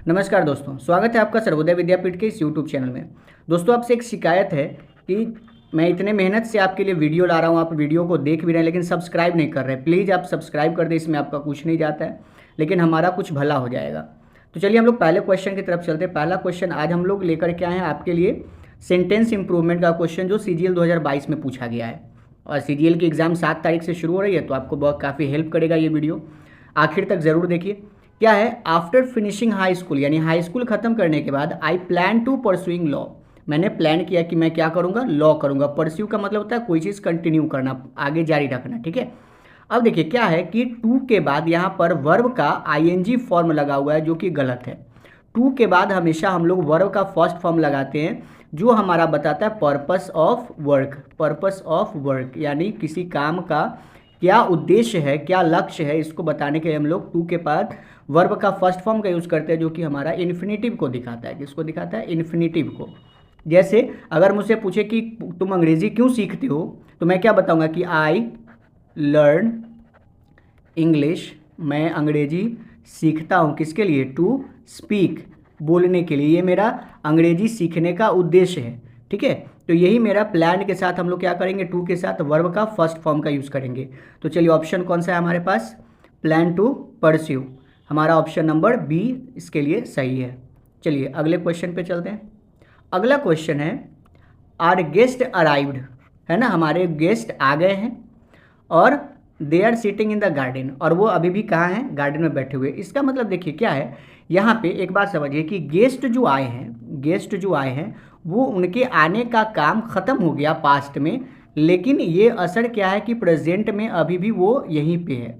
नमस्कार दोस्तों, स्वागत है आपका सर्वोदय विद्यापीठ के इस यूट्यूब चैनल में। दोस्तों, आपसे एक शिकायत है कि मैं इतने मेहनत से आपके लिए वीडियो ला रहा हूँ, आप वीडियो को देख भी रहे हैं लेकिन सब्सक्राइब नहीं कर रहे। प्लीज़ आप सब्सक्राइब कर दें, इसमें आपका कुछ नहीं जाता है लेकिन हमारा कुछ भला हो जाएगा। तो चलिए हम लोग पहले क्वेश्चन की तरफ चलते हैं। पहला क्वेश्चन आज हम लोग लेकर के आए हैं आपके लिए सेंटेंस इंप्रूवमेंट का क्वेश्चन, जो CGL 2022 में पूछा गया है। और CGL की एग्ज़ाम 7 तारीख से शुरू हो रही है, तो आपको बहुत काफ़ी हेल्प करेगा ये वीडियो। आखिर तक ज़रूर देखिए। क्या है, आफ्टर फिनिशिंग हाई स्कूल, यानी हाई स्कूल खत्म करने के बाद I plan to pursuing law, मैंने प्लान किया कि मैं क्या करूँगा, लॉ करूँगा। परस्यू का मतलब होता है कोई चीज़ कंटिन्यू करना, आगे जारी रखना, ठीक है। अब देखिए क्या है कि टू के बाद यहाँ पर वर्ब का ING फॉर्म लगा हुआ है, जो कि गलत है। टू के बाद हमेशा हम लोग वर्ब का फर्स्ट फॉर्म लगाते हैं, जो हमारा बताता है purpose of work. Purpose of work यानी किसी काम का क्या उद्देश्य है, क्या लक्ष्य है, इसको बताने के लिए हम लोग टू के बाद वर्ब का फर्स्ट फॉर्म का यूज़ करते हैं, जो कि हमारा इन्फिनेटिव को दिखाता है। किसको दिखाता है? इन्फिनेटिव को। जैसे अगर मुझसे पूछे कि तुम अंग्रेज़ी क्यों सीखते हो, तो मैं क्या बताऊंगा कि आई लर्न इंग्लिश, मैं अंग्रेजी सीखता हूँ किसके लिए? टू स्पीक, बोलने के लिए। ये मेरा अंग्रेजी सीखने का उद्देश्य है, ठीक है। तो यही मेरा प्लान के साथ हम लोग क्या करेंगे, टू के साथ वर्ब का फर्स्ट फॉर्म का यूज़ करेंगे। तो चलिए ऑप्शन कौन सा है हमारे पास? प्लान टू परस्यू, हमारा ऑप्शन नंबर बी इसके लिए सही है। चलिए अगले क्वेश्चन पे चलते हैं। अगला क्वेश्चन है आर गेस्ट अराइव्ड, है ना, हमारे गेस्ट आ गए हैं और they are sitting in the garden, और वो अभी भी कहाँ हैं? गार्डन में बैठे हुए। इसका मतलब देखिए क्या है, यहाँ पे एक बात समझिए कि गेस्ट जो आए हैं वो उनके आने का काम ख़त्म हो गया पास्ट में, लेकिन ये असर क्या है कि प्रेजेंट में अभी भी वो यहीं पे है,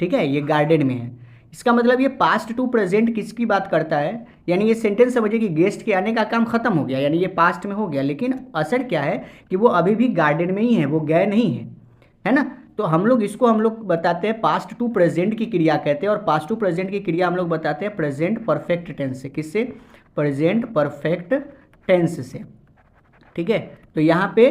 ठीक है, ये गार्डन में है। इसका मतलब ये पास्ट टू प्रेजेंट किसकी बात करता है? यानी ये सेंटेंस समझिए कि गेस्ट के आने का काम खत्म हो गया, यानी ये पास्ट में हो गया, लेकिन असर क्या है कि वो अभी भी गार्डन में ही है, वो गए नहीं है ना। तो हम लोग बताते हैं पास्ट टू प्रेजेंट की क्रिया कहते हैं, और पास्ट टू प्रेजेंट की क्रिया हम लोग बताते हैं प्रेजेंट परफेक्ट टेंस से। किससे? प्रेजेंट परफेक्ट टेंस से, ठीक है। तो यहाँ पे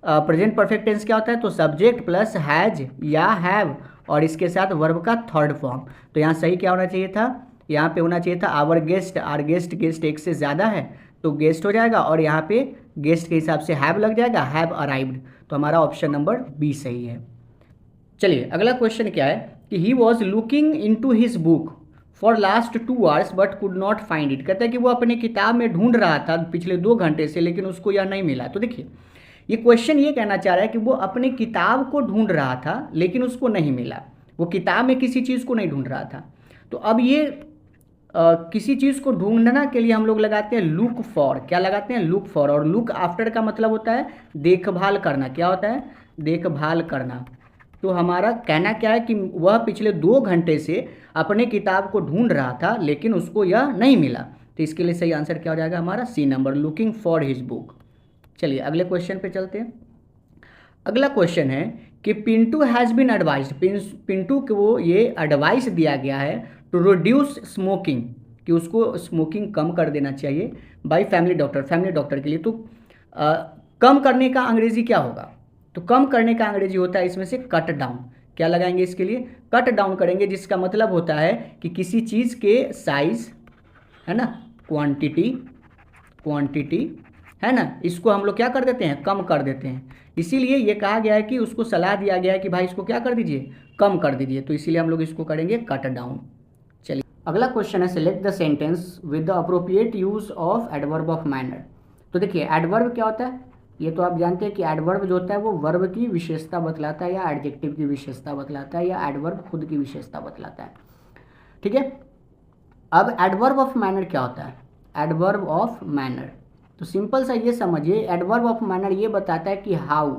प्रेजेंट परफेक्ट टेंस क्या होता है? तो सब्जेक्ट प्लस हैज या हैव और इसके साथ वर्ब का थर्ड फॉर्म। तो यहाँ सही क्या होना चाहिए था? यहाँ पे होना चाहिए था our guest, our guest, guest एक से ज़्यादा है तो गेस्ट हो जाएगा, और यहाँ पे गेस्ट के हिसाब से हैव लग जाएगा, हैव अराइव्ड। तो हमारा ऑप्शन नंबर बी सही है। चलिए अगला क्वेश्चन क्या है कि he was looking into his book for last 2 hours but could not find it. कहता है कि वो अपने किताब में ढूंढ रहा था पिछले 2 घंटे से, लेकिन उसको यह नहीं मिला। तो देखिए ये क्वेश्चन ये कहना चाह रहा है कि वो अपने किताब को ढूंढ रहा था लेकिन उसको नहीं मिला। वो किताब में किसी चीज़ को नहीं ढूंढ रहा था। तो अब ये किसी चीज़ को ढूंढना के लिए हम लोग लगाते हैं लुक फॉर। क्या लगाते हैं? Look for. और लुक आफ्टर का मतलब होता है देखभाल करना। क्या होता है? देखभाल करना। तो हमारा कहना क्या है कि वह पिछले 2 घंटे से अपने किताब को ढूंढ रहा था लेकिन उसको यह नहीं मिला। तो इसके लिए सही आंसर क्या हो जाएगा हमारा? C number, looking for his book. चलिए अगले क्वेश्चन पे चलते हैं। अगला क्वेश्चन है कि Pintu has been advised, Pintu को ये एडवाइस दिया गया है टू रिड्यूस स्मोकिंग, कि उसको स्मोकिंग कम कर देना चाहिए by family doctor, family doctor के लिए। तो कम करने का अंग्रेजी क्या होगा? तो कम करने का अंग्रेजी होता है इसमें से कट डाउन। क्या लगाएंगे इसके लिए? कट डाउन करेंगे, जिसका मतलब होता है कि किसी चीज़ के साइज, है ना, क्वांटिटी है ना, इसको हम लोग क्या कर देते हैं? कम कर देते हैं। इसीलिए ये कहा गया है कि उसको सलाह दिया गया है कि भाई इसको क्या कर दीजिए? कम कर दीजिए। तो इसीलिए हम लोग इसको करेंगे कट डाउन। चलिए अगला क्वेश्चन है select the sentence with the appropriate use of adverb of manner. तो देखिए एडवर्ब क्या होता है? ये तो आप जानते हैं कि एडवर्ब जो होता है वो वर्ब की विशेषता बतलाता है, या एडजेक्टिव की विशेषता बतलाता है, या एडवर्ब खुद की विशेषता बतलाता है, ठीक है। अब एडवर्ब ऑफ मैनर क्या होता है? एडवर्ब ऑफ मैनर, तो सिंपल सा ये समझिए, एडवर्ब ऑफ मैनर ये बताता है कि हाउ,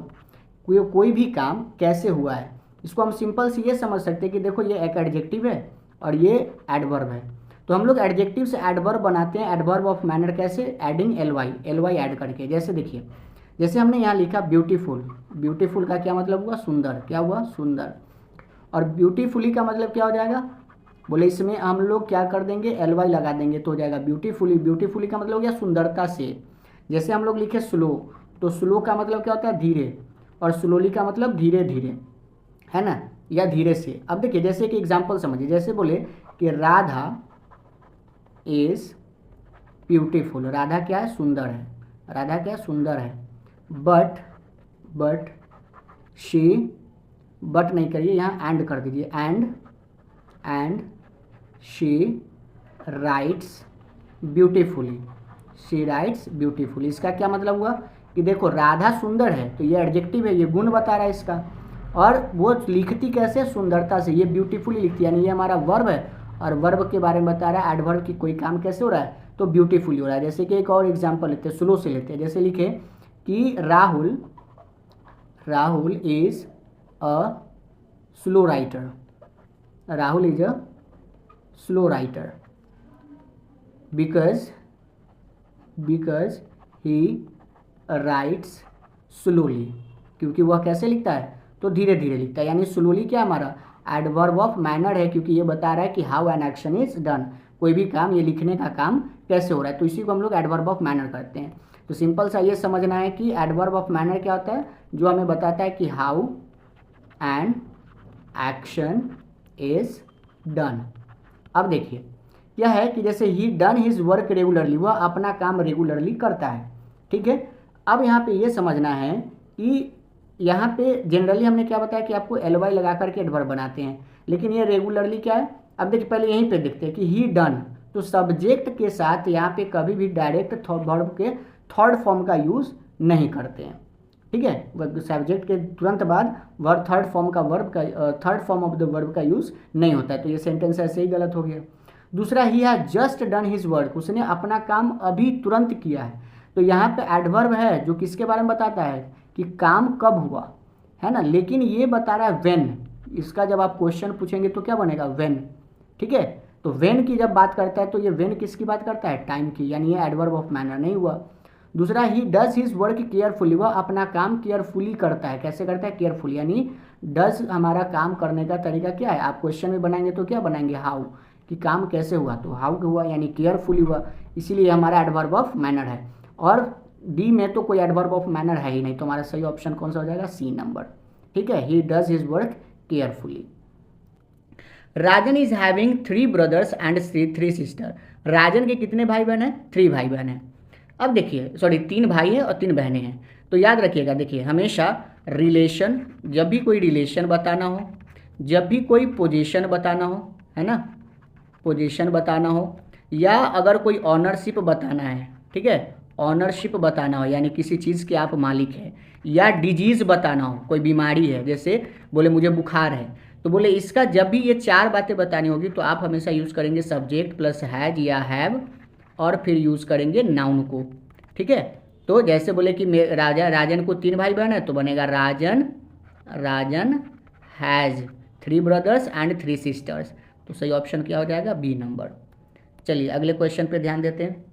कोई भी काम कैसे हुआ है। इसको हम सिंपल से ये समझ सकते हैं कि देखो ये एक एडजेक्टिव है और ये एडवर्ब है, तो हम लोग एडजेक्टिव से एडवर्ब बनाते हैं। एडवर्ब ऑफ मैनर कैसे? एडिंग एल वाई ऐड करके। जैसे देखिए, जैसे हमने यहाँ लिखा ब्यूटीफुल, ब्यूटीफुल का क्या मतलब हुआ? सुंदर। क्या हुआ? सुंदर। और ब्यूटीफुली का मतलब क्या हो जाएगा? बोले इसमें हम लोग क्या कर देंगे? एल वाई लगा देंगे तो हो जाएगा ब्यूटीफुली। ब्यूटीफुली का मतलब हो गया सुंदरता से। जैसे हम लोग लिखे स्लो, तो स्लो का मतलब क्या होता है? धीरे, और स्लोली का मतलब धीरे धीरे, है ना, या धीरे से। अब देखिए जैसे कि एग्जाम्पल समझिए, जैसे बोले कि राधा इज ब्यूटीफुल। राधा क्या है? सुंदर है। राधा क्या? सुंदर है। बट शी, बट नहीं करिए, यहाँ एंड कर दीजिए, and she writes beautifully. She writes beautifully. इसका क्या मतलब हुआ कि देखो राधा सुंदर है तो ये एडजेक्टिव है, ये गुण बता रहा है इसका, और वो लिखती कैसे? सुंदरता से। ये ब्यूटीफुली लिखती है, यानी ये हमारा वर्ब है और वर्ब के बारे में बता रहा है। एडवर्ब की कोई काम कैसे हो रहा है? तो ब्यूटीफुली हो रहा है। जैसे कि एक और एग्जाम्पल लेते हैं, स्लो से लेते हैं। जैसे लिखे कि Rahul is a slow writer. Rahul is a slow writer because he rights slowly. क्योंकि वह कैसे लिखता है? तो धीरे धीरे लिखता है। यानी स्लोली क्या हमारा एडवर्ब ऑफ मैनर है, क्योंकि ये बता रहा है कि how an action is done. कोई भी काम, ये लिखने का काम कैसे हो रहा है, तो इसी को हम लोग एडवर्ब ऑफ मैनर करते हैं। तो सिंपल सा ये समझना है कि एडवर्ब ऑफ मैनर क्या होता है? जो हमें बताता है कि how an action is done. अब देखिए यह है कि जैसे ही डन हिज वर्क रेगुलरली, वह अपना काम रेगुलरली करता है। ठीक है। अब यहाँ पे ये समझना है कि यहाँ पे जनरली हमने क्या बताया कि आपको एल वाई लगा करके एडवर्ब बनाते हैं, लेकिन ये रेगुलरली क्या है? अब देखिए पहले यहीं पे देखते हैं कि ही डन, तो सब्जेक्ट के साथ यहाँ पे कभी भी डायरेक्ट वर्ब के थर्ड फॉर्म का यूज़ नहीं करते हैं। ठीक है। सब्जेक्ट के तुरंत बाद verb third form of the verb का यूज़ नहीं होता है, तो ये सेंटेंस ऐसे ही गलत हो गया। दूसरा, he has just done his work, उसने अपना काम अभी तुरंत किया है। तो यहाँ पे एडवर्ब है जो किसके बारे में बताता है कि काम कब हुआ, है ना, लेकिन ये बता रहा है व्हेन। इसका जब आप क्वेश्चन पूछेंगे तो क्या बनेगा? व्हेन। ठीक है। तो व्हेन की जब बात करता है तो ये व्हेन किसकी बात करता है? टाइम की, यानी ये एडवर्ब ऑफ मैनर नहीं हुआ। दूसरा, ही डज हिज वर्क केयरफुली, वह अपना काम केयरफुली करता है। कैसे करता है? केयरफुली। यानी डज हमारा काम करने का तरीका क्या है? आप क्वेश्चन में बनाएंगे तो क्या बनाएंगे? हाउ, कि काम कैसे हुआ, तो हाउ हुआ यानी केयरफुली हुआ, इसीलिए हमारा एडवर्ब ऑफ मैनर है। और डी में तो कोई एडवर्ब ऑफ मैनर है ही नहीं, तो हमारा सही ऑप्शन कौन सा हो जाएगा? C number. ठीक है। He does his work carefully. Rajan is having 3 brothers and 3 sister. Rajan के कितने भाई बहन हैं? 3 भाई बहन हैं। अब देखिए, 3 भाई हैं और 3 बहनें हैं। तो याद रखिएगा, देखिए हमेशा रिलेशन, जब भी कोई रिलेशन बताना हो, जब भी कोई पोजीशन बताना हो, है ना, पोजीशन बताना हो, या अगर कोई ऑनरशिप बताना है, ठीक है, ऑनरशिप बताना हो यानी किसी चीज़ के आप मालिक हैं, या डिजीज़ बताना हो, कोई बीमारी है, जैसे बोले मुझे बुखार है, तो बोले इसका जब भी ये 4 बातें बतानी होगी तो आप हमेशा यूज़ करेंगे सब्जेक्ट प्लस हैज या हैव, और फिर यूज़ करेंगे नाउन को। ठीक है। तो जैसे बोले कि राजन को 3 भाई बहन है तो बनेगा Rajan has 3 brothers and 3 sisters. तो सही ऑप्शन क्या हो जाएगा? B number. चलिए अगले क्वेश्चन पे ध्यान देते हैं।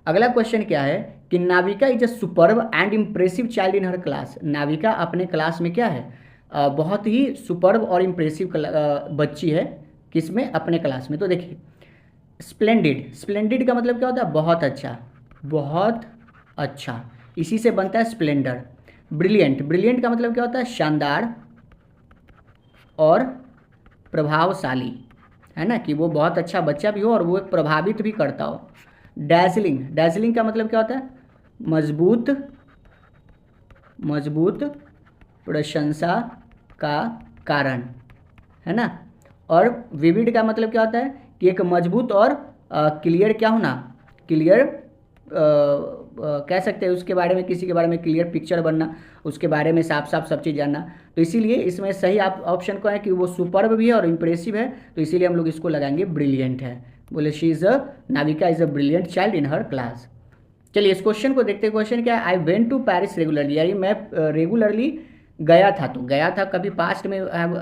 अगला क्वेश्चन क्या है कि Navika is a superb and impressive child in her class. Navika अपने क्लास में क्या है? बहुत ही सुपर्ब और इम्प्रेसिव बच्ची है। किसमें? अपने क्लास में। तो देखिए स्प्लेंडिड, स्प्लेंडिड का मतलब क्या होता है? बहुत अच्छा, बहुत अच्छा, इसी से बनता है स्प्लेंडर। ब्रिलियंट, ब्रिलियंट का मतलब क्या होता है? शानदार और प्रभावशाली, है ना, कि वो बहुत अच्छा बच्चा भी हो और वो प्रभावित भी करता हो। डैजलिंग, डैजलिंग का मतलब क्या होता है? मजबूत, मजबूत प्रशंसा का कारण, है ना। और विविड का मतलब क्या होता है? कि एक मजबूत और क्लियर क्या होना, क्लियर कह सकते हैं उसके बारे में, किसी के बारे में क्लियर पिक्चर बनना, उसके बारे में साफ साफ सब चीज़ जानना। तो इसीलिए इसमें सही आप ऑप्शन को है कि वो सुपर्ब भी है और इम्प्रेसिव है, तो इसीलिए हम लोग इसको लगाएंगे ब्रिलियंट है। बोले she is a, Navika is a brilliant child in her class. चलिए इस क्वेश्चन को देखते हैं। क्वेश्चन क्या है? I went to Paris regularly, यानी मैं रेगुलरली गया था। तो गया था कभी पास्ट में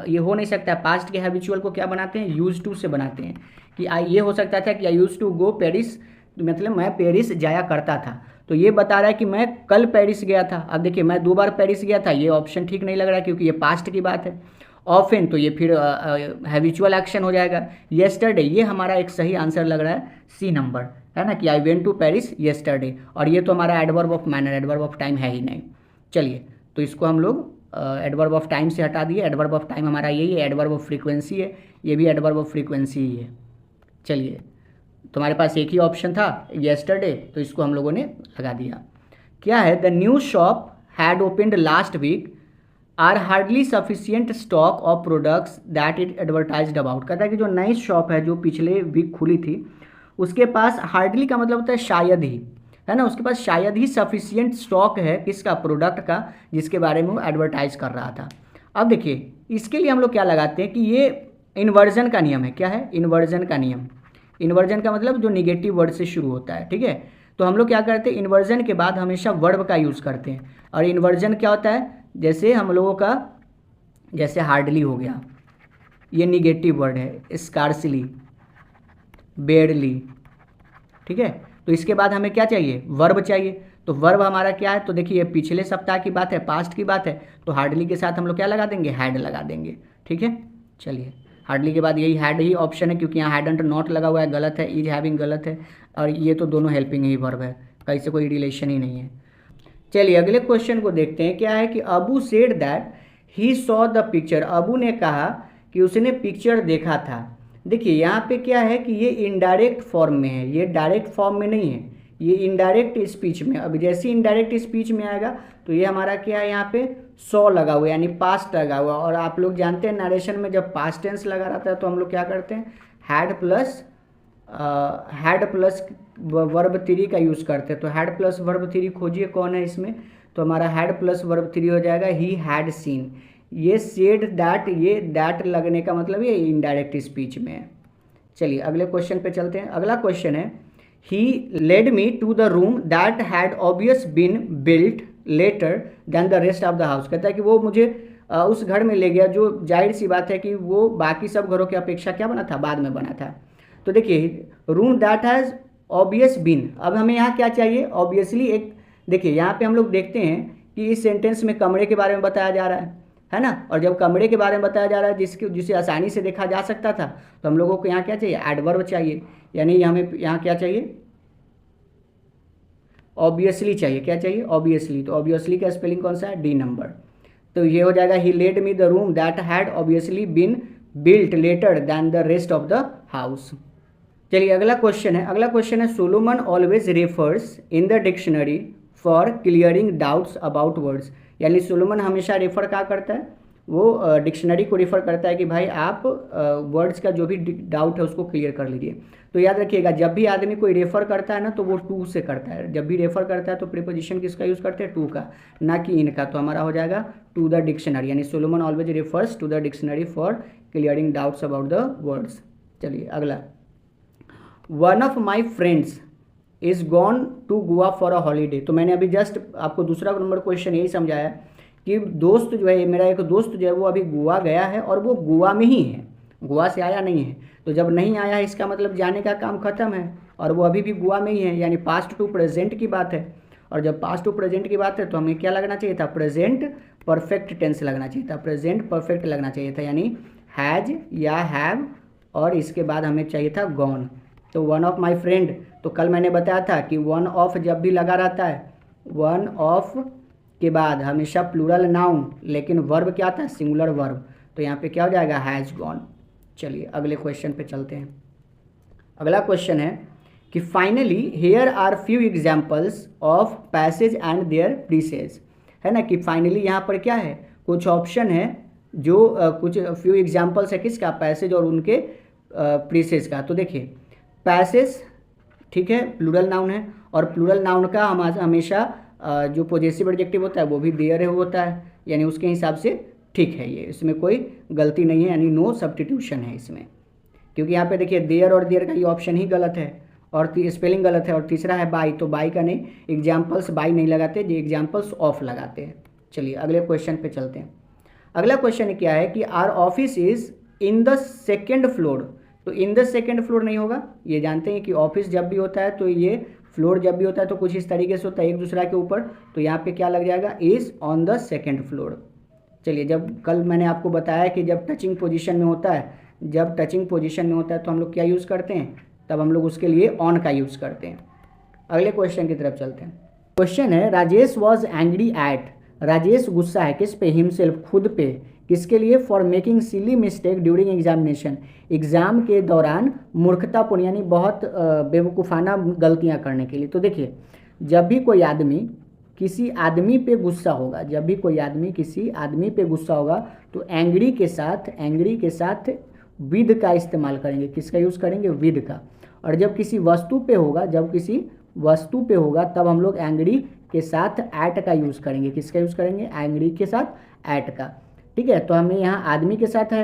ये हो नहीं सकता। पास्ट के हैबिचुअल को क्या बनाते हैं? यूज टू से बनाते हैं। कि ये हो सकता था कि आई यूज टू गो पेरिस, मतलब मैं पेरिस जाया करता था। तो ये बता रहा है कि मैं कल पेरिस गया था। अब देखिए मैं 2 बार पेरिस गया था, ये ऑप्शन ठीक नहीं लग रहा है क्योंकि ये पास्ट की बात है। ऑफन, तो ये फिर हैबिचुअल एक्शन हो जाएगा। येस्टरडे, ये हमारा एक सही आंसर लग रहा है, सी नंबर, है ना, कि I went to Paris yesterday. और ये तो हमारा adverb of manner, adverb of time है ही नहीं। चलिए तो इसको हम लोग एडवर्ब ऑफ टाइम से हटा दिए। एडवर्ब ऑफ टाइम हमारा यही है, एडवर्ब ऑफ फ्रीक्वेंसी है, ये भी एडवर्ब ऑफ फ्रीक्वेंसी ही है। चलिए तो हमारे पास एक ही ऑप्शन था येस्टरडे, तो इसको हम लोगों ने लगा दिया। क्या है, the new shop had opened last week are hardly sufficient stock of products that it advertised about. कहता है कि जो नई शॉप है जो पिछले वीक खुली थी उसके पास हार्डली का मतलब होता है शायद ही, है ना, उसके पास शायद ही सफिशियंट स्टॉक है किसका, प्रोडक्ट का, जिसके बारे में वो एडवर्टाइज कर रहा था। अब देखिए इसके लिए हम लोग क्या लगाते हैं कि ये इन्वर्जन का नियम है। क्या है, इन्वर्जन का नियम। इन्वर्जन का मतलब जो निगेटिव वर्ड से शुरू होता है, ठीक है। तो हम लोग क्या करते हैं, इन्वर्जन के बाद हमेशा वर्ब का यूज़ करते हैं। और इन्वर्जन क्या होता है, जैसे हम लोगों का जैसे हार्डली हो गया, ये निगेटिव वर्ड है, स्कार्सली, बेयरली, ठीक है। तो इसके बाद हमें क्या चाहिए, वर्ब चाहिए। तो वर्ब हमारा क्या है, तो देखिए ये पिछले सप्ताह की बात है, पास्ट की बात है, तो हार्डली के साथ हम लोग क्या लगा देंगे, हैड लगा देंगे, ठीक है। चलिए हार्डली के बाद यही हैड ही ऑप्शन है, क्योंकि यहाँ हैडंट नॉट लगा हुआ है, गलत है, इज हैविंग गलत है, और ये तो दोनों हेल्पिंग ही वर्ब है, कहीं से कोई रिलेशन ही नहीं है। चलिए अगले क्वेश्चन को देखते हैं। क्या है कि Abu said that he saw the picture. Abu ने कहा कि उसने पिक्चर देखा था। देखिए यहाँ पे क्या है कि ये इनडायरेक्ट फॉर्म में है, ये डायरेक्ट फॉर्म में नहीं है, ये इनडायरेक्ट स्पीच में। अब जैसे इनडायरेक्ट स्पीच में आएगा तो ये हमारा क्या है, यहाँ पे सॉ लगा हुआ है, यानी पास्ट लगा हुआ। और आप लोग जानते हैं नरेशन में जब पास्ट टेंस लगा रहता है तो हम लोग क्या करते हैं, हैड प्लस वर्ब थ्री का यूज़ करते हैं। तो हैड प्लस वर्ब थ्री खोजिए कौन है इसमें, तो हमारा हैड प्लस वर्ब थ्री हो जाएगा ही हैड सीन। ये सेड दैट, ये दैट लगने का मतलब ये इनडायरेक्ट स्पीच में है। चलिए अगले क्वेश्चन पे चलते हैं। अगला क्वेश्चन है, he led me to the room that had obvious been built later then the rest of the house. कहता है कि वो मुझे उस घर में ले गया जो जाहिर सी बात है कि वो बाकी सब घरों की अपेक्षा क्या बना था, बाद में बना था। तो देखिए room that has obvious been, अब हमें यहाँ क्या चाहिए, ऑब्वियसली एक। देखिए यहाँ पे हम लोग देखते हैं कि इस सेंटेंस में कमरे के बारे में बताया जा रहा है ना। और जब कमरे के बारे में बताया जा रहा है जिसे आसानी से देखा जा सकता था, तो हम लोगों को यहाँ क्या चाहिए, एडवर्ब चाहिए, यानी हमें यहाँ क्या चाहिए, ऑब्वियसली चाहिए। क्या चाहिए, ऑब्वियसली। तो ऑब्वियसली का स्पेलिंग कौन सा है, डी नंबर। तो ये हो जाएगा he led me the room that had obviously been built later than the rest of the house. चलिए अगला क्वेश्चन है। अगला क्वेश्चन है, Solomon always refers in the dictionary for clearing doubts about words. यानी सोलोमन हमेशा refer क्या करता है, वो डिक्शनरी को रेफर करता है कि भाई आप वर्ड्स का जो भी डाउट है उसको क्लियर कर लीजिए। तो याद रखिएगा जब भी आदमी कोई रेफर करता है ना तो वो टू से करता है। जब भी रेफर करता है तो प्रीपोजिशन किसका यूज़ करते हैं, टू का, ना कि इनका। तो हमारा हो जाएगा टू द डिक्शनरी, यानी Solomon always refers to the dictionary for clearing doubts about the words. चलिए अगला, one of my friends is gone to Goa for a holiday. तो मैंने अभी जस्ट आपको दूसरा नंबर क्वेश्चन यही समझाया कि दोस्त जो है, मेरा एक दोस्त जो है वो अभी गोवा गया है और वो गोवा में ही है, गोवा से आया नहीं है। तो जब नहीं आया है इसका मतलब जाने का काम खत्म है और वो अभी भी गोवा में ही है, यानी पास्ट टू प्रेजेंट की बात है। और जब पास्ट टू प्रेजेंट की बात है तो हमें क्या लगना चाहिए था, प्रेजेंट परफेक्ट टेंस लगना चाहिए था, प्रेजेंट परफेक्ट लगना चाहिए था, यानी हैज या हैव, और इसके बाद हमें चाहिए था गॉन। तो वन ऑफ माई फ्रेंड, तो कल मैंने बताया था कि वन ऑफ जब भी लगा रहता है, वन ऑफ के बाद हमेशा प्लूरल नाउन, लेकिन वर्ब क्या था, सिंगुलर वर्ब। तो यहाँ पे क्या हो जाएगा, हैज़ गॉन। चलिए अगले क्वेश्चन पे चलते हैं। अगला क्वेश्चन है कि finally here are few examples of passage and their precis. है ना कि फाइनली यहाँ पर क्या है, कुछ ऑप्शन है जो कुछ फ्यू एग्जाम्पल्स है किसका, पैसेज और उनके प्रीसेज का। तो देखिए पैसेज ठीक है प्लूरल नाउन है, और प्लूरल नाउन का हम हमेशा जो पॉजेसिव एडजेक्टिव होता है वो भी देयर होता है, यानी उसके हिसाब से ठीक है, ये इसमें कोई गलती नहीं है, यानी नो सब्स्टिट्यूशन है इसमें। क्योंकि यहाँ पे देखिए देयर और देयर का ये ऑप्शन ही गलत है और स्पेलिंग गलत है, और तीसरा है बाई, तो बाई का नहीं, एग्जाम्पल्स बाई नहीं लगाते, जो एग्जाम्पल्स ऑफ लगाते हैं। चलिए अगले क्वेश्चन पे चलते हैं। अगला क्वेश्चन क्या है कि our office is in the second floor. तो इन द सेकेंड फ्लोर नहीं होगा, ये जानते हैं कि ऑफिस जब भी होता है तो ये फ्लोर जब भी होता है तो कुछ इस तरीके से होता है एक दूसरा के ऊपर, तो यहाँ पे क्या लग जाएगा, is on the second floor. चलिए जब कल मैंने आपको बताया कि जब टचिंग पोजीशन में होता है, जब टचिंग पोजीशन में होता है तो हम लोग क्या यूज़ करते हैं, तब हम लोग उसके लिए ऑन का यूज़ करते हैं। अगले क्वेश्चन की तरफ चलते हैं। क्वेश्चन है Rajesh was angry at. Rajesh गुस्सा है किस पे, हिमसेल्फ, खुद पे, किसके लिए? For making silly mistake during examination, exam के दौरान मूर्खतापूर्ण यानी बहुत बेवकूफ़ाना गलतियां करने के लिए। तो देखिए, जब भी कोई आदमी किसी आदमी पे गुस्सा होगा, जब भी कोई आदमी किसी आदमी पे गुस्सा होगा तो एंग्री के साथ विद का इस्तेमाल करेंगे। किसका यूज़ करेंगे? विद का। और जब किसी वस्तु पे होगा तब हम लोग एंग्री के साथ एट का यूज़ करेंगे। किसका यूज़ करेंगे? एंग्री के साथ एट का। ठीक है, तो हमें यहाँ आदमी के साथ है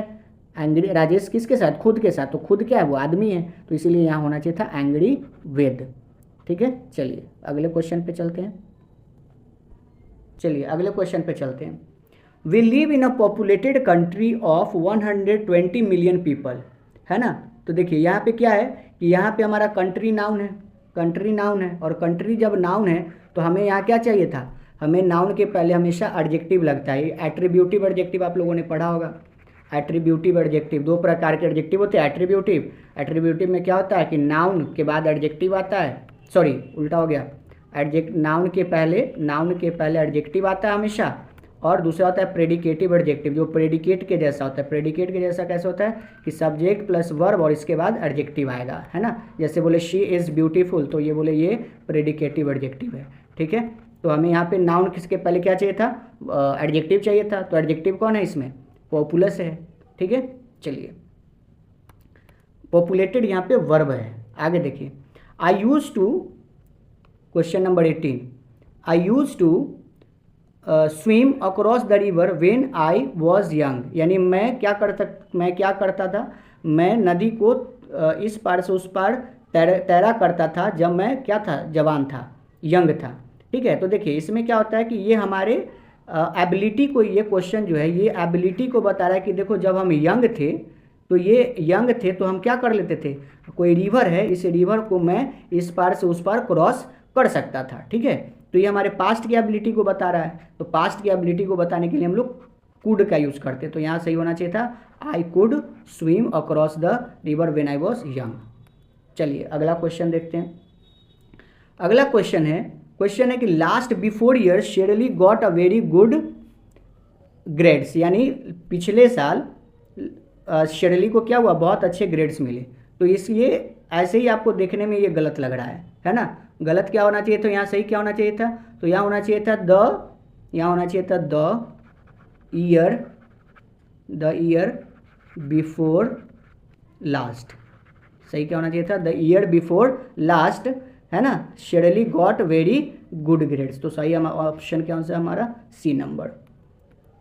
एंग्री, राजेश किसके साथ? खुद के साथ, तो खुद क्या है? वो आदमी है, तो इसीलिए यहाँ होना चाहिए था एंग्री विद। ठीक है, चलिए अगले क्वेश्चन पे चलते हैं। We live in a populated country of 120 million people, है ना। तो देखिए यहाँ पे क्या है कि यहाँ पे हमारा कंट्री नाउन है, और कंट्री जब नाउन है तो हमें यहाँ क्या चाहिए था? हमें नाउन के पहले हमेशा एडजेक्टिव लगता है। एट्रीब्यूटिव एडजेक्टिव आप लोगों ने पढ़ा होगा। एट्रीब्यूटिव एडजेक्टिव, दो प्रकार के एडजेक्टिव होते हैं। एट्रीब्यूटिव में क्या होता है कि नाउन के बाद एडजेक्टिव आता है, सॉरी उल्टा हो गया, नाउन के पहले एडजेक्टिव आता है हमेशा, और दूसरा होता है प्रेडिकेटिव एडजेक्टिव, जो प्रेडिकेट के जैसा होता है। प्रेडिकेट के जैसा कैसे होता है कि सब्जेक्ट प्लस वर्ब और इसके बाद एडजेक्टिव आएगा, है ना। जैसे बोले शी इज़ ब्यूटीफुल, तो ये बोले ये प्रेडिकेटिव एडजेक्टिव है। ठीक है, तो हमें यहाँ पे नाउन किसके पहले क्या चाहिए था? एडजेक्टिव चाहिए था। तो एडजेक्टिव कौन है इसमें? पॉपुलस है। ठीक है, चलिए पॉपुलेटेड यहाँ पे वर्ब है। आगे देखिए, I use to, question number 18, I use to swim across the river when I was young, यानी मैं क्या करता था? मैं नदी को इस पार से उस पार तैरा करता था जब मैं क्या था? जवान था, यंग था। ठीक है, तो देखिए इसमें क्या होता है कि ये हमारे एबिलिटी को, ये क्वेश्चन जो है ये एबिलिटी को बता रहा है कि देखो जब हम यंग थे तो हम क्या कर लेते थे? कोई रिवर है, इस रिवर को मैं इस पार से उस पार क्रॉस कर सकता था। ठीक है, तो ये हमारे पास्ट की एबिलिटी को बता रहा है। तो पास्ट की एबिलिटी को बताने के लिए हम लोग कुड का यूज़ करते, तो यहाँ सही होना चाहिए था I could swim across the river when I was young. चलिए अगला क्वेश्चन देखते हैं। अगला क्वेश्चन है कि last before year Shirley got a very good grades, यानी पिछले साल शेरली को क्या हुआ? बहुत अच्छे ग्रेड्स मिले। तो इसलिए ऐसे ही आपको देखने में ये गलत लग रहा है ना। गलत क्या होना चाहिए? तो यहाँ सही क्या होना चाहिए था? तो यहाँ होना चाहिए था द ईयर बिफोर लास्ट। सही क्या होना चाहिए था? द ईयर बिफोर लास्ट, है ना। Shirley got very good grades, तो सही ऑप्शन क्या है हमारा? C number.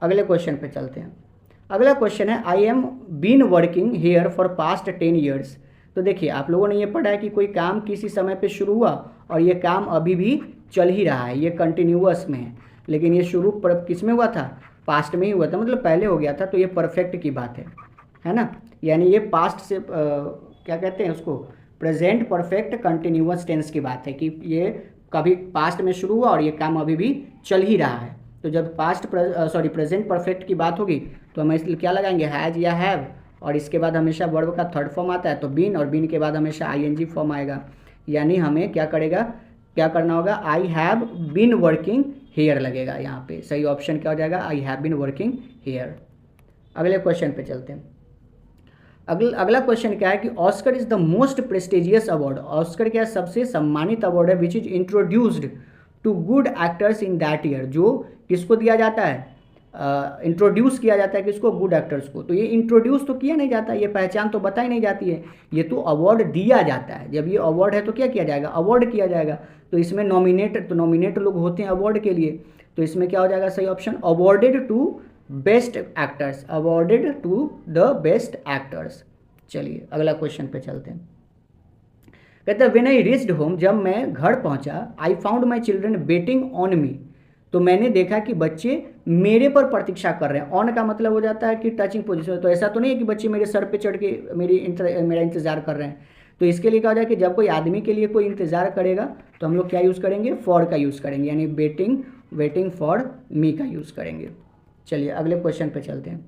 अगले क्वेश्चन पे चलते हैं। अगला क्वेश्चन है I am been working here for past 10 years. तो देखिए आप लोगों ने ये पढ़ा है कि कोई काम किसी समय पे शुरू हुआ और ये काम अभी भी चल ही रहा है, ये कंटिन्यूअस में है, लेकिन ये शुरू किस में हुआ था? पास्ट में ही हुआ था, मतलब पहले हो गया था, तो ये परफेक्ट की बात है ना। यानी ये पास्ट से क्या कहते हैं उसको? प्रेजेंट परफेक्ट कंटिन्यूअस टेंस की बात है कि ये कभी पास्ट में शुरू हुआ और ये काम अभी भी चल ही रहा है। तो जब प्रेजेंट परफेक्ट की बात होगी तो हम इसलिए क्या लगाएंगे? हैज़ या हैव, और इसके बाद हमेशा वर्ब का थर्ड फॉर्म आता है तो बीन, और बीन के बाद हमेशा आईएनजी फॉर्म आएगा। यानी हमें क्या करना होगा? I have been working here लगेगा यहाँ पे। सही ऑप्शन क्या हो जाएगा? I have been working here. अगले क्वेश्चन पे चलते हैं। अगला क्वेश्चन क्या है कि Oscar is the most prestigious award. Oscar क्या सबसे सम्मानित अवार्ड है which is introduced to good actors in that year. जो किसको दिया जाता है? इंट्रोड्यूस किया जाता है किसको? गुड एक्टर्स को। तो ये इंट्रोड्यूस तो किया नहीं जाता, ये पहचान तो बताई नहीं जाती है, ये तो अवार्ड दिया जाता है। जब ये अवार्ड है तो क्या किया जाएगा? अवार्ड किया जाएगा। तो इसमें नॉमिनेट लोग होते हैं अवार्ड के लिए, तो इसमें क्या हो जाएगा? सही option awarded to best actors, awarded to the best actors. चलिए अगला क्वेश्चन पे चलते हैं। कहते हैं व्हेन आई रीच्ड होम, जब मैं घर पहुंचा, I found my children waiting on me, तो मैंने देखा कि बच्चे मेरे पर प्रतीक्षा कर रहे हैं। ऑन का मतलब हो जाता है कि टचिंग पोजीशन, तो ऐसा तो नहीं है कि बच्चे मेरे सर पे चढ़ के मेरा इंतजार कर रहे हैं। तो इसके लिए क्या हो जाए कि जब कोई आदमी के लिए कोई इंतजार करेगा तो हम लोग क्या यूज़ करेंगे? फॉर का यूज़ करेंगे, यानी वेटिंग फॉर मी का यूज़ करेंगे। चलिए अगले क्वेश्चन पे चलते हैं।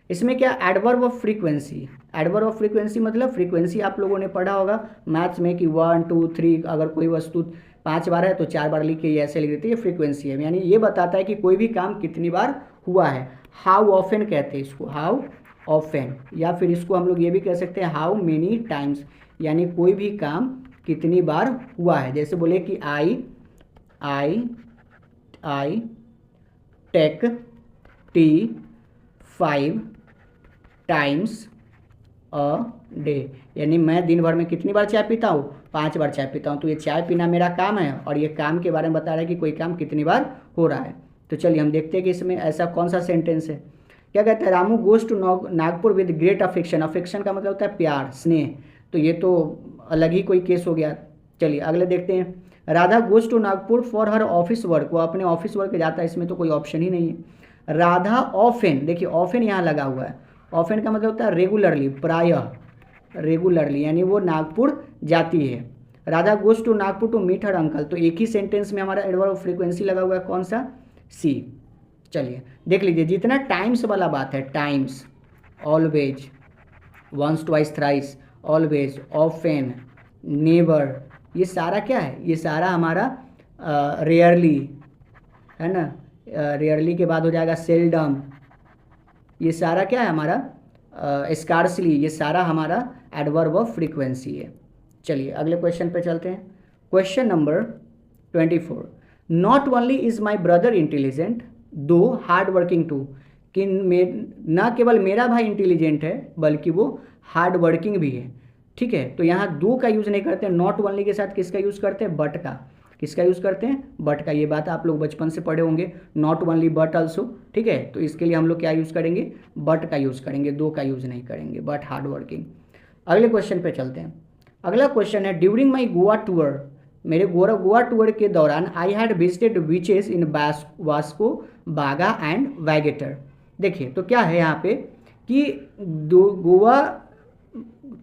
इसमें क्या? Adverb of frequency. Adverb of frequency मतलब फ्रीक्वेंसी आप लोगों ने पढ़ा होगा मैथ्स में कि 1 2 3, अगर कोई वस्तु 5 बार है तो 4 बार लिख के ऐसे लिख देते हैं, ये फ्रीक्वेंसी है। यानी ये बताता है कि कोई भी काम कितनी बार हुआ है, हाउ ऑफन कहते हैं इसको, हाउ ऑफन, या फिर इसको हम लोग ये भी कह सकते हैं हाउ मेनी टाइम्स, यानी कोई भी काम कितनी बार हुआ है। जैसे बोले कि I take tea 5 times a day, यानी मैं दिन भर में कितनी बार चाय पीता हूँ, 5 बार चाय पीता हूँ। तो ये चाय पीना मेरा काम है और ये काम के बारे में बता रहा है कि कोई काम कितनी बार हो रहा है। तो चलिए हम देखते हैं कि इसमें ऐसा कौन सा सेंटेंस है। क्या कहता है, Ramu goes to Nagpur with great affection, affection का मतलब होता है प्यार, स्नेह, तो ये तो अलग ही कोई केस हो गया। चलिए अगले देखते हैं, Radha goes to Nagpur for her office work, वो अपने ऑफिस वर्क जाता है, इसमें तो कोई ऑप्शन ही नहीं है। राधा ऑफन, देखिए ऑफन यहाँ लगा हुआ है, ऑफन का मतलब होता है रेगुलरली, प्रायः, रेगुलरली, यानी वो नागपुर जाती है। Radha goes to Nagpur to meet her uncle, तो एक ही सेंटेंस में हमारा एडवर्ब ऑफ फ्रीक्वेंसी लगा हुआ है, कौन सा, सी। चलिए देख लीजिए, जितना टाइम्स वाला बात है, times, always, once twice thrice, always, often, never, ये सारा क्या है, ये सारा हमारा रेयरली है ना, रेयरली के बाद हो जाएगा सेल्डम, ये सारा क्या है हमारा स्कार्सली, ये सारा हमारा एडवर्ब ऑफ फ्रीक्वेंसी है। चलिए अगले क्वेश्चन पे चलते हैं। Question number 24, not only is my brother intelligent दो हार्ड वर्किंग टू, कि न केवल मेरा भाई इंटेलिजेंट है बल्कि वो हार्ड वर्किंग भी है। ठीक है, तो यहाँ दो का यूज़ नहीं करते, नॉट ओनली के साथ किसका यूज़ करते हैं, बट का, किसका यूज़ करते हैं, बट का। ये बात आप लोग बचपन से पढ़े होंगे, नॉट ओनली बट ऑल्सो। ठीक है, तो इसके लिए हम लोग क्या यूज़ करेंगे, बट का यूज़ करेंगे, दो का यूज़ नहीं करेंगे, बट हार्ड वर्किंग। अगले क्वेश्चन पे चलते हैं। अगला क्वेश्चन है, ड्यूरिंग माई गोवा टूर, मेरे गोवा टूर के दौरान I had visited beaches in Vasco, बागा एंड वैगेटर। देखिए तो क्या है यहाँ पे कि गोवा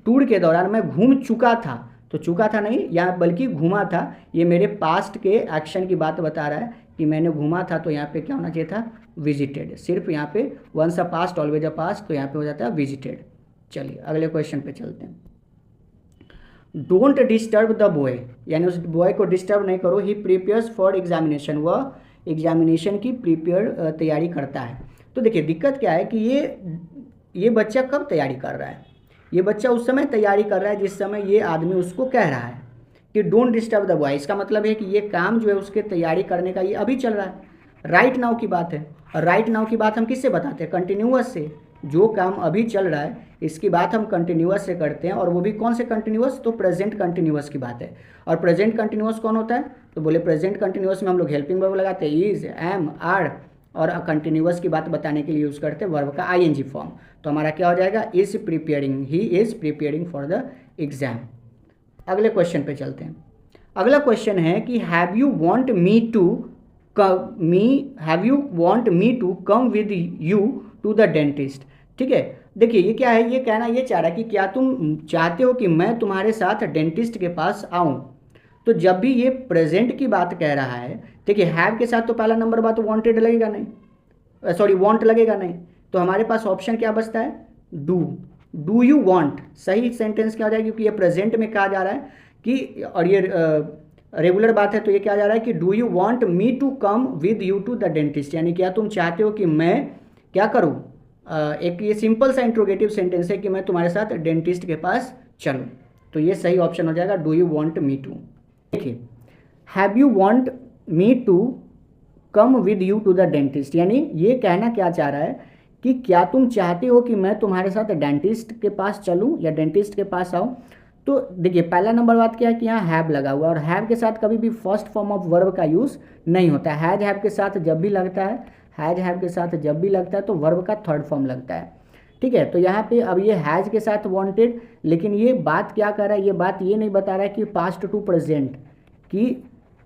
टूर के दौरान मैं घूम चुका था, तो चुका था नहीं यहाँ बल्कि घूमा था, ये मेरे पास्ट के एक्शन की बात बता रहा है कि मैंने घूमा था, तो यहाँ पे क्या होना चाहिए था, विजिटेड, सिर्फ यहाँ पे once a past always a past, तो यहाँ पे हो जाता है विजिटेड। चलिए अगले क्वेश्चन पे चलते हैं। डोंट डिस्टर्ब द बॉय, यानी उस बॉय को डिस्टर्ब नहीं करो, ही प्रिपेयर्स फॉर एग्जामिनेशन, वह एग्जामिनेशन की तैयारी करता है। तो देखिए दिक्कत क्या है कि ये बच्चा कब तैयारी कर रहा है, ये बच्चा उस समय तैयारी कर रहा है जिस समय ये आदमी उसको कह रहा है कि डोंट डिस्टर्ब द बॉय। इसका मतलब है कि ये काम जो है उसके तैयारी करने का ये अभी चल रहा है, राइट नाउ की बात है। और राइट नाउ की बात हम किससे बताते हैं, कंटिन्यूअस से, जो काम अभी चल रहा है इसकी बात हम कंटिन्यूअस से करते हैं, और वो भी कौन से कंटिन्यूअस, तो प्रेजेंट कंटिन्यूअस की बात है। और प्रेजेंट कंटिन्यूअस कौन होता है, तो बोले प्रेजेंट कंटिन्यूअस में हम लोग हेल्पिंग वर्ब लगाते हैं, इज, एम, आर, और कंटिन्यूअस की बात बताने के लिए यूज़ करते हैं वर्ब का आईएनजी फॉर्म। तो हमारा क्या हो जाएगा, is preparing, he is preparing for the exam. अगले क्वेश्चन पे चलते हैं। अगला क्वेश्चन है कि have you want me to come with you to the dentist. ठीक है, देखिए ये क्या है, ये कहना ये चाह रहा है कि क्या तुम चाहते हो कि मैं तुम्हारे साथ डेंटिस्ट के पास आऊं। तो जब भी ये प्रेजेंट की बात कह रहा है, देखिए हैव के साथ तो पहला नंबर बात वांटेड लगेगा नहीं, सॉरी वांट लगेगा नहीं, तो हमारे पास ऑप्शन क्या बचता है, डू यू वांट। सही सेंटेंस क्या हो जाएगा, क्योंकि ये प्रेजेंट में कहा जा रहा है कि, और ये रेगुलर बात है, तो ये क्या जा रहा है कि do you want me to come with you to the dentist, यानी क्या तुम चाहते हो कि मैं क्या करूँ, एक ये सिंपल सा इंट्रोगेटिव सेंटेंस है कि मैं तुम्हारे साथ डेंटिस्ट के पास चलूँ। तो ये सही ऑप्शन हो जाएगा, do you want me to. देखिए have you want me to come with you to the dentist, यानी ये कहना क्या चाह रहा है कि क्या तुम चाहते हो कि मैं तुम्हारे साथ डेंटिस्ट के पास चलूं या डेंटिस्ट के पास आऊं। तो देखिए पहला नंबर बात क्या है कि यहाँ हैव लगा हुआ है, और हैव के साथ कभी भी फर्स्ट फॉर्म ऑफ वर्ब का यूज़ नहीं होता है। हैज हैव के साथ जब भी लगता है, हैज हैव के साथ जब भी लगता है तो वर्ब का थर्ड फॉर्म लगता है। ठीक है, तो यहाँ पे अब ये हैज़ के साथ वांटेड, लेकिन ये बात क्या कर रहा है, ये बात ये नहीं बता रहा है कि पास्ट टू प्रेजेंट कि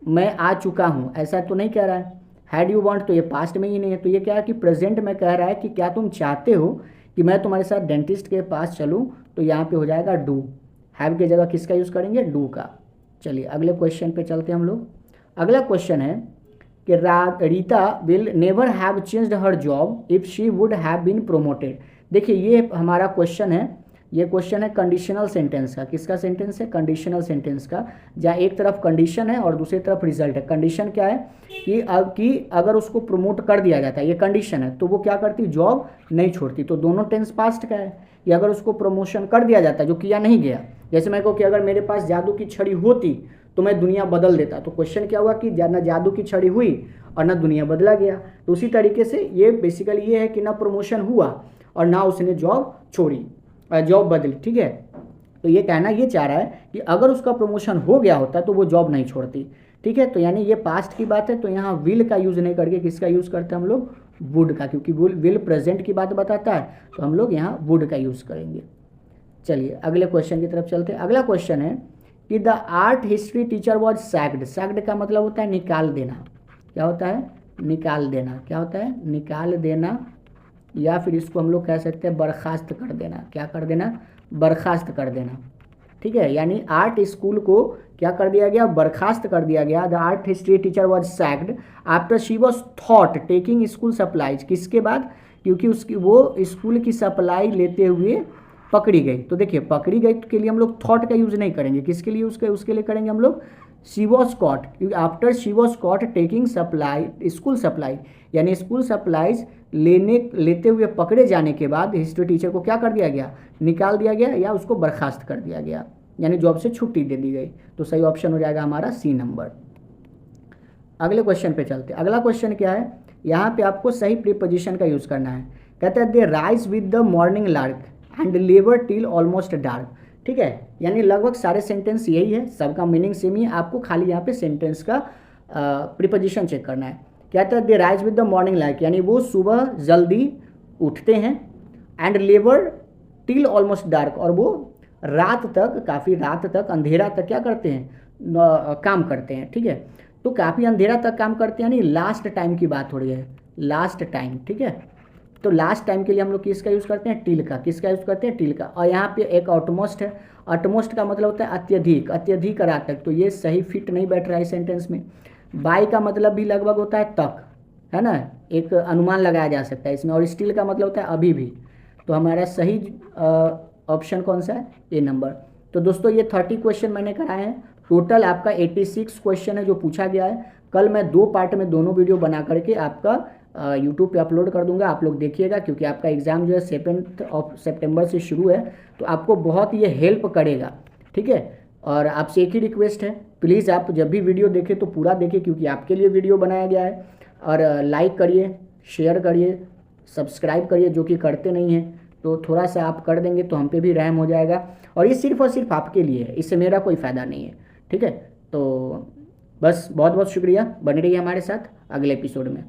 मैं आ चुका हूँ, ऐसा तो नहीं कह रहा है। हैड यू वांट तो ये पास्ट में ही नहीं है, तो ये क्या है कि प्रेजेंट में कह रहा है कि क्या तुम चाहते हो कि मैं तुम्हारे साथ डेंटिस्ट के पास चलूँ, तो यहाँ पे हो जाएगा डू। हैव की जगह किसका यूज़ करेंगे, डू का। चलिए अगले क्वेश्चन पे चलते हैं हम लोग। अगला क्वेश्चन है कि Rita will never have changed her job if she would have been promoted. देखिए ये हमारा क्वेश्चन है ये क्वेश्चन है कंडीशनल सेंटेंस का। किसका सेंटेंस है? कंडीशनल सेंटेंस का, जहाँ एक तरफ कंडीशन है और दूसरी तरफ रिजल्ट है। कंडीशन क्या है कि अगर उसको प्रमोट कर दिया जाता है, ये कंडीशन है, तो वो क्या करती? जॉब नहीं छोड़ती। तो दोनों टेंस पास्ट का है कि अगर उसको प्रमोशन कर दिया जाता है, जो किया नहीं गया। जैसे मैं कहूँ कि अगर मेरे पास जादू की छड़ी होती तो मैं दुनिया बदल देता, तो क्वेश्चन क्या हुआ कि ना जादू की छड़ी हुई और ना दुनिया बदला गया। तो उसी तरीके से ये बेसिकली ये है कि ना प्रमोशन हुआ और ना उसने जॉब छोड़ी, जॉब बदली। ठीक है, तो ये कहना ये चाह रहा है कि अगर उसका प्रमोशन हो गया होता तो वो जॉब नहीं छोड़ती। ठीक है, तो यानी ये पास्ट की बात है, तो यहाँ विल का यूज़ नहीं करके किसका यूज़ करते हैं हम लोग? वुड का, क्योंकि विल प्रेजेंट की बात बताता है, तो हम लोग यहाँ वुड का यूज़ करेंगे। चलिए अगले क्वेश्चन की तरफ चलते हैं। अगला क्वेश्चन है कि the art history teacher was sacked. Sacked का मतलब होता है निकाल देना। क्या होता है? निकाल देना। क्या होता है? निकाल देना, या फिर इसको हम लोग कह सकते हैं बर्खास्त कर देना। क्या कर देना? बर्खास्त कर देना। ठीक है, यानी आर्ट स्कूल को क्या कर दिया गया? बर्खास्त कर दिया गया। The art history teacher was sacked after she was thought taking school supplies. किसके बाद? क्योंकि उसकी वो स्कूल की सप्लाई लेते हुए पकड़ी गई। तो देखिए पकड़ी गई के लिए हम लोग थॉट का यूज़ नहीं करेंगे। किसके लिए उसके लिए करेंगे हम लोग? शी वॉज कॉट, क्योंकि after she was caught taking supply school supply, यानी स्कूल सप्लाईज लेते हुए पकड़े जाने के बाद हिस्ट्री टीचर को क्या कर दिया गया? निकाल दिया गया या उसको बर्खास्त कर दिया गया, यानी जॉब से छुट्टी दे दी गई। तो सही ऑप्शन हो जाएगा हमारा सी नंबर। अगले क्वेश्चन पे चलते हैं। अगला क्वेश्चन क्या है? यहाँ पे आपको सही प्रीपोजिशन का यूज़ करना है। कहते हैं they rise with the morning lark and labour till almost dark. ठीक है, यानी लगभग सारे सेंटेंस यही है, सबका मीनिंग सेम ही है, आपको खाली यहाँ पे सेंटेंस का प्रीपोजिशन चेक करना है। कहता है they rise with the morning light, यानी वो सुबह जल्दी उठते हैं, and labour till almost dark, और वो रात तक, काफ़ी रात तक, अंधेरा तक क्या करते हैं? काम करते हैं। ठीक है, तो काफ़ी अंधेरा तक काम करते हैं, यानी लास्ट टाइम की बात हो रही है, लास्ट टाइम। ठीक है, तो लास्ट टाइम के लिए हम लोग किसका यूज़ करते हैं? टिल का। किसका यूज़ करते हैं? टिल का। और यहाँ पे एक ऑटमोस्ट है। ऑटमोस्ट का मतलब होता है अत्यधिक, अत्यधिक रात तक, तो ये सही फिट नहीं बैठ रहा है सेंटेंस में। बाय का मतलब भी लगभग होता है तक, है ना, एक अनुमान लगाया जा सकता है इसमें। और स्टिल का मतलब होता है अभी भी। तो हमारा सही ऑप्शन कौन सा है? ए नंबर। तो दोस्तों ये 30 क्वेश्चन मैंने कराए हैं। टोटल आपका 86 क्वेश्चन है जो पूछा गया है। कल मैं 2 पार्ट में दोनों वीडियो बना करके आपका यूट्यूब पे अपलोड कर दूंगा, आप लोग देखिएगा, क्योंकि आपका एग्ज़ाम जो है 7 सितंबर से शुरू है, तो आपको बहुत ये हेल्प करेगा। ठीक है, और आपसे एक ही रिक्वेस्ट है, प्लीज़ आप जब भी वीडियो देखें तो पूरा देखें, क्योंकि आपके लिए वीडियो बनाया गया है। और लाइक करिए, शेयर करिए, सब्सक्राइब करिए, जो कि करते नहीं हैं, तो थोड़ा सा आप कर देंगे तो हम पे भी रहम हो जाएगा। और ये सिर्फ और सिर्फ आपके लिए है, इससे मेरा कोई फ़ायदा नहीं है। ठीक है, तो बस बहुत बहुत शुक्रिया, बने रहिए हमारे साथ अगले एपिसोड में।